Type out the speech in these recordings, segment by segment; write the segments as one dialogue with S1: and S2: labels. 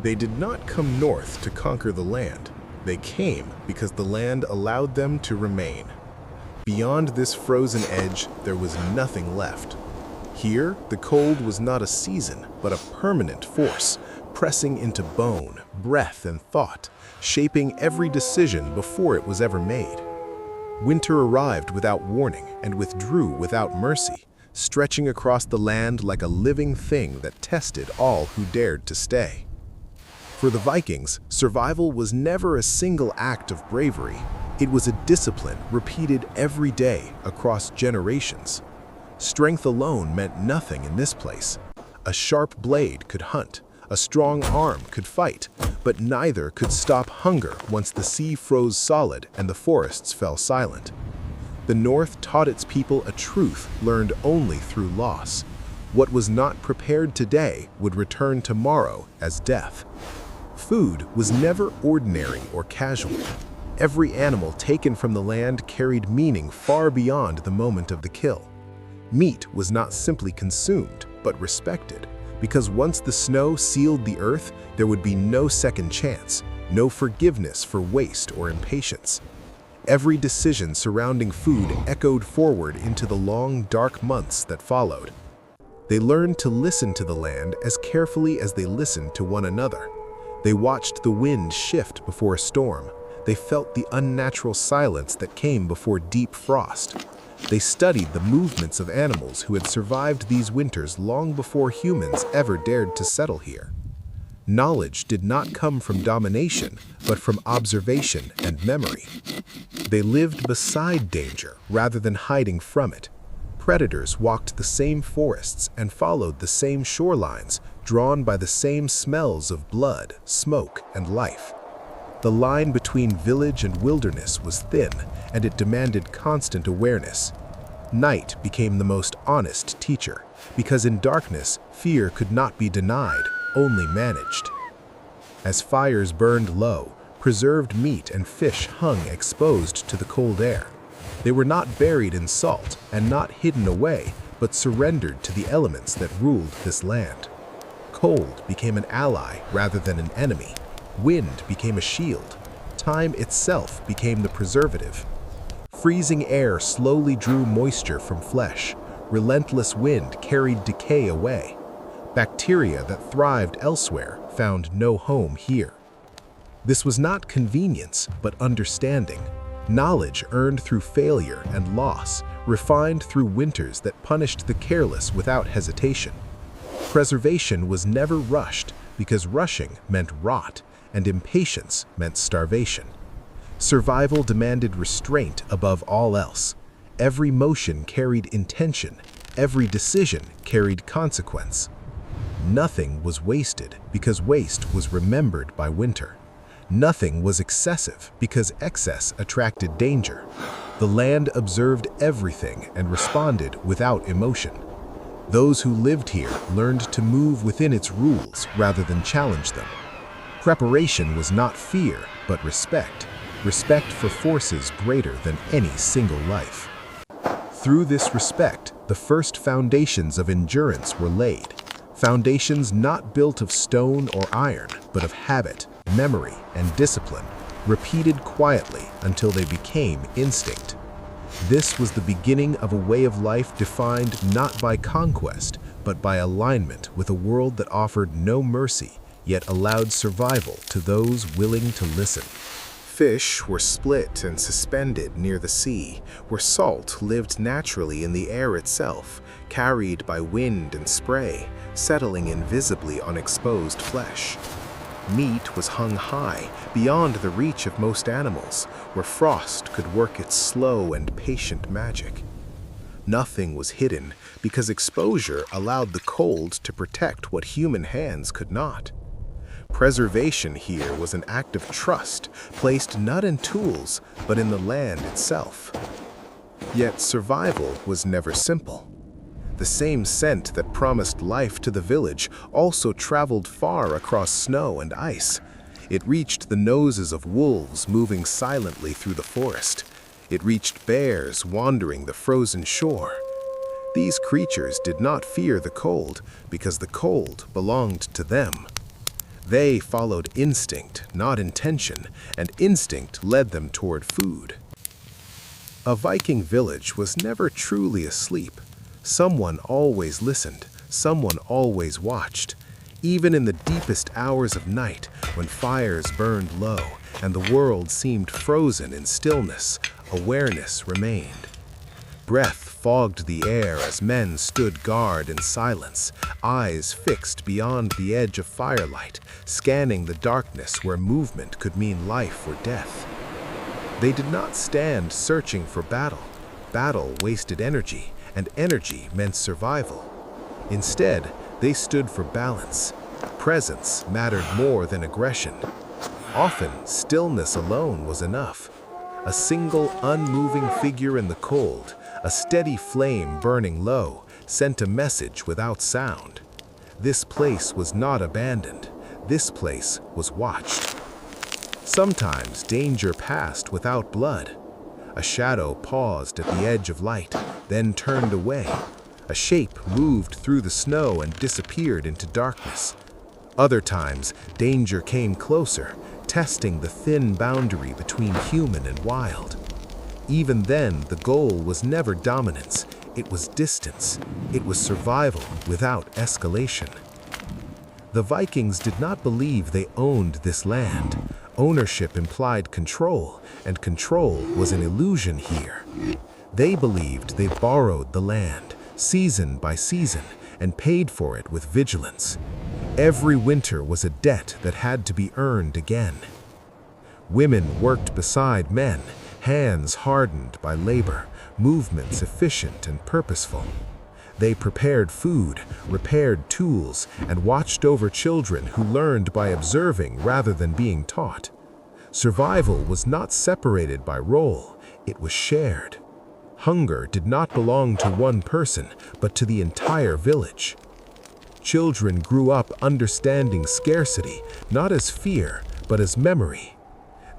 S1: They did not come north to conquer the land. They came because the land allowed them to remain. Beyond this frozen edge, there was nothing left. Here, the cold was not a season, but a permanent force, pressing into bone, breath, and thought, shaping every decision before it was ever made. Winter arrived without warning and withdrew without mercy, stretching across the land like a living thing that tested all who dared to stay. For the Vikings, survival was never a single act of bravery. It was a discipline repeated every day across generations. Strength alone meant nothing in this place. A sharp blade could hunt, a strong arm could fight, but neither could stop hunger once the sea froze solid and the forests fell silent. The North taught its people a truth learned only through loss. What was not prepared today would return tomorrow as death. Food was never ordinary or casual. Every animal taken from the land carried meaning far beyond the moment of the kill. Meat was not simply consumed, but respected, because once the snow sealed the earth, there would be no second chance, no forgiveness for waste or impatience. Every decision surrounding food echoed forward into the long, dark months that followed. They learned to listen to the land as carefully as they listened to one another. They watched the wind shift before a storm. They felt the unnatural silence that came before deep frost. They studied the movements of animals who had survived these winters long before humans ever dared to settle here. Knowledge did not come from domination, but from observation and memory. They lived beside danger rather than hiding from it. Predators walked the same forests and followed the same shorelines, drawn by the same smells of blood, smoke, and life. The line between village and wilderness was thin, and it demanded constant awareness. Night became the most honest teacher, because in darkness, fear could not be denied, only managed. As fires burned low, preserved meat and fish hung exposed to the cold air. They were not buried in salt and not hidden away, but surrendered to the elements that ruled this land. Cold became an ally rather than an enemy. Wind became a shield. Time itself became the preservative. Freezing air slowly drew moisture from flesh. Relentless wind carried decay away. Bacteria that thrived elsewhere found no home here. This was not convenience, but understanding. Knowledge earned through failure and loss, refined through winters that punished the careless without hesitation. Preservation was never rushed, because rushing meant rot, and impatience meant starvation. Survival demanded restraint above all else. Every motion carried intention. Every decision carried consequence. Nothing was wasted because waste was remembered by winter. Nothing was excessive because excess attracted danger. The land observed everything and responded without emotion. Those who lived here learned to move within its rules rather than challenge them. Preparation was not fear, but respect. Respect for forces greater than any single life. Through this respect, the first foundations of endurance were laid. Foundations not built of stone or iron, but of habit, memory, and discipline, repeated quietly until they became instinct. This was the beginning of a way of life defined not by conquest, but by alignment with a world that offered no mercy, yet allowed survival to those willing to listen. Fish were split and suspended near the sea, where salt lived naturally in the air itself, carried by wind and spray, settling invisibly on exposed flesh. Meat was hung high, beyond the reach of most animals, where frost could work its slow and patient magic. Nothing was hidden, because exposure allowed the cold to protect what human hands could not. Preservation here was an act of trust, placed not in tools, but in the land itself. Yet survival was never simple. The same scent that promised life to the village also traveled far across snow and ice. It reached the noses of wolves moving silently through the forest. It reached bears wandering the frozen shore. These creatures did not fear the cold because the cold belonged to them. They followed instinct, not intention, and instinct led them toward food. A Viking village was never truly asleep. Someone always listened, someone always watched. Even in the deepest hours of night, when fires burned low and the world seemed frozen in stillness, awareness remained. Breath fogged the air as men stood guard in silence, eyes fixed beyond the edge of firelight, scanning the darkness where movement could mean life or death. They did not stand searching for battle. Battle wasted energy, and energy meant survival. Instead, they stood for balance. Presence mattered more than aggression. Often, stillness alone was enough. A single, unmoving figure in the cold, a steady flame burning low, sent a message without sound. This place was not abandoned. This place was watched. Sometimes danger passed without blood. A shadow paused at the edge of light, then turned away. A shape moved through the snow and disappeared into darkness. Other times, danger came closer, testing the thin boundary between human and wild. Even then, the goal was never dominance. It was distance. It was survival without escalation. The Vikings did not believe they owned this land. Ownership implied control, and control was an illusion here. They believed they borrowed the land, season by season, and paid for it with vigilance. Every winter was a debt that had to be earned again. Women worked beside men, hands hardened by labor, movements efficient and purposeful. They prepared food, repaired tools, and watched over children who learned by observing rather than being taught. Survival was not separated by role, it was shared. Hunger did not belong to one person, but to the entire village. Children grew up understanding scarcity, not as fear, but as memory.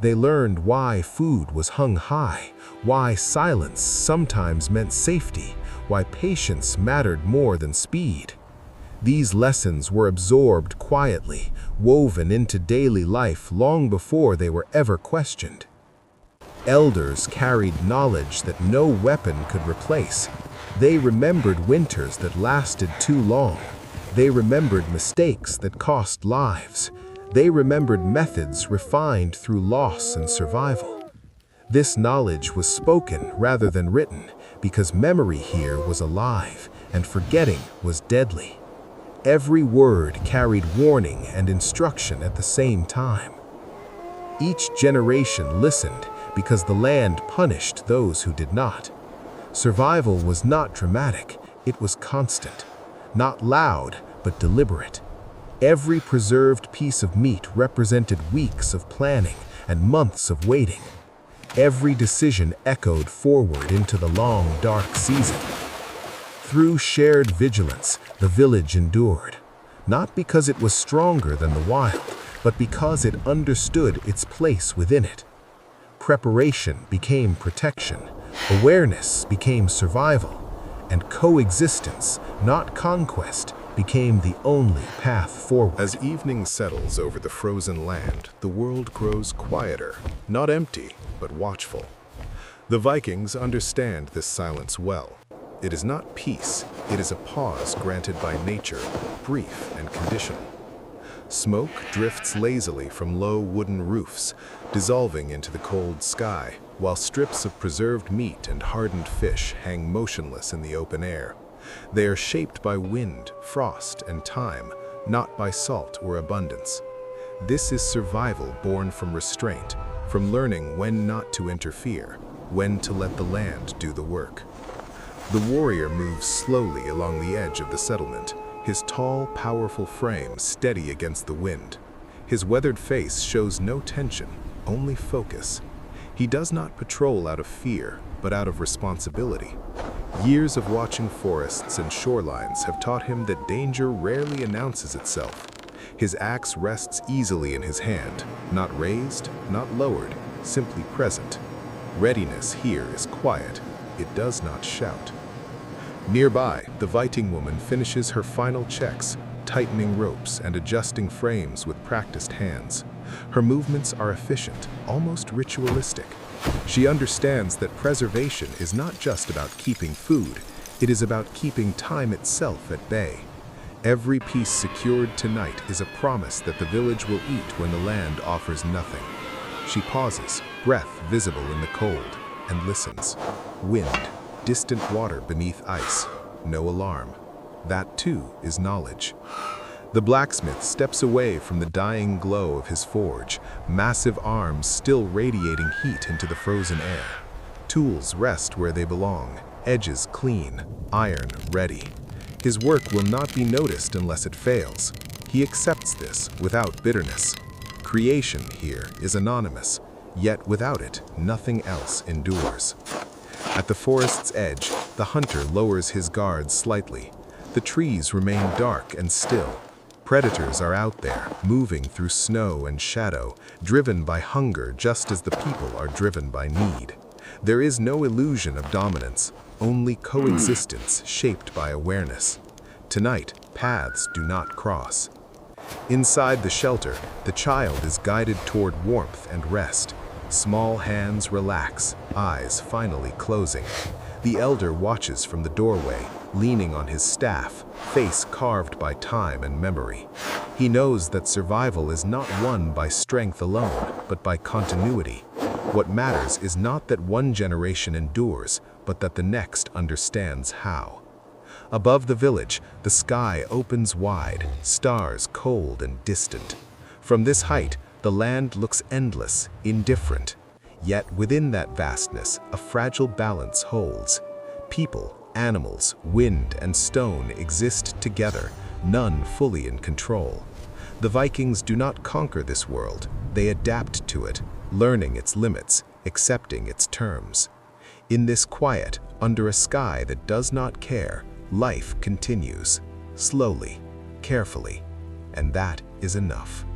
S1: They learned why food was hung high, why silence sometimes meant safety, why patience mattered more than speed. These lessons were absorbed quietly, woven into daily life long before they were ever questioned. Elders carried knowledge that no weapon could replace. They remembered winters that lasted too long. They remembered mistakes that cost lives. They remembered methods refined through loss and survival. This knowledge was spoken rather than written, because memory here was alive, and forgetting was deadly. Every word carried warning and instruction at the same time. Each generation listened because the land punished those who did not. Survival was not dramatic, it was constant. Not loud, but deliberate. Every preserved piece of meat represented weeks of planning and months of waiting. Every decision echoed forward into the long, dark season. Through shared vigilance, the village endured, not because it was stronger than the wild, but because it understood its place within it. Preparation became protection, awareness became survival, and coexistence, not conquest, became the only path forward.
S2: As evening settles over the frozen land, the world grows quieter, not empty, but watchful. The Vikings understand this silence well. It is not peace, it is a pause granted by nature, brief and conditional. Smoke drifts lazily from low wooden roofs, dissolving into the cold sky, while strips of preserved meat and hardened fish hang motionless in the open air. They are shaped by wind, frost, and time, not by salt or abundance. This is survival born from restraint, from learning when not to interfere, when to let the land do the work. The warrior moves slowly along the edge of the settlement, his tall, powerful frame steady against the wind. His weathered face shows no tension, only focus. He does not patrol out of fear, but out of responsibility. Years of watching forests and shorelines have taught him that danger rarely announces itself. His axe rests easily in his hand, not raised, not lowered, simply present. Readiness here is quiet. It does not shout. Nearby, the Viking woman finishes her final checks, tightening ropes and adjusting frames with practiced hands. Her movements are efficient, almost ritualistic. She understands that preservation is not just about keeping food, it is about keeping time itself at bay. Every piece secured tonight is a promise that the village will eat when the land offers nothing. She pauses, breath visible in the cold, and listens. Wind, distant water beneath ice, no alarm. That too is knowledge. The blacksmith steps away from the dying glow of his forge, massive arms still radiating heat into the frozen air. Tools rest where they belong, edges clean, iron ready. His work will not be noticed unless it fails. He accepts this without bitterness. Creation here is anonymous, yet without it, nothing else endures. At the forest's edge, the hunter lowers his guard slightly. The trees remain dark and still. Predators are out there, moving through snow and shadow, driven by hunger just as the people are driven by need. There is no illusion of dominance, only coexistence shaped by awareness. Tonight, paths do not cross. Inside the shelter, the child is guided toward warmth and rest. Small hands relax, eyes finally closing. The elder watches from the doorway, leaning on his staff, face carved by time and memory. He knows that survival is not won by strength alone, but by continuity. What matters is not that one generation endures, but that the next understands how. Above the village, the sky opens wide, stars cold and distant. From this height, the land looks endless, indifferent. Yet within that vastness, a fragile balance holds. People, animals, wind, and stone exist together, none fully in control. The Vikings do not conquer this world, they adapt to it, learning its limits, accepting its terms. In this quiet, under a sky that does not care, life continues, slowly, carefully, and that is enough.